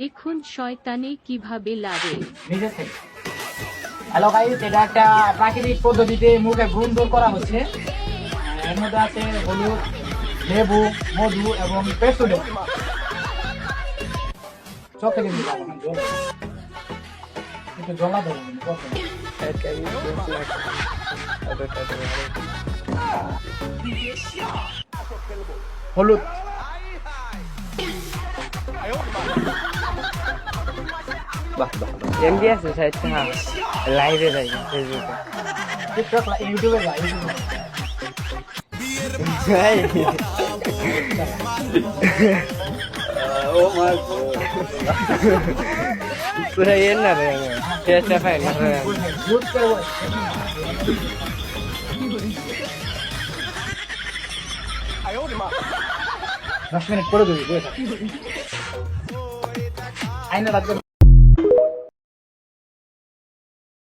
দেখুন শয়তানে কিভাবে লাগে। নিজে থেকে। হ্যালো গাইস, এটা একটা প্রাকৃতিক পদ্ধতিতে মুখে ব্রণ দূর করা হচ্ছে। এর মধ্যে আছে হলুদ, লেবু, মধু এবং পেট্রোল। চোখে দিন একটু জলা দেবো হলুদ এমডি আছে সাইডটা লাইভে যাই ফেসবুকে টিকটক ইউটিউবে যা ইউটিউবে ও মাই পুরা এর না রে টেস্ট পাই না গুড করে 10 মিনিট করে দিবি আইনা রাখবে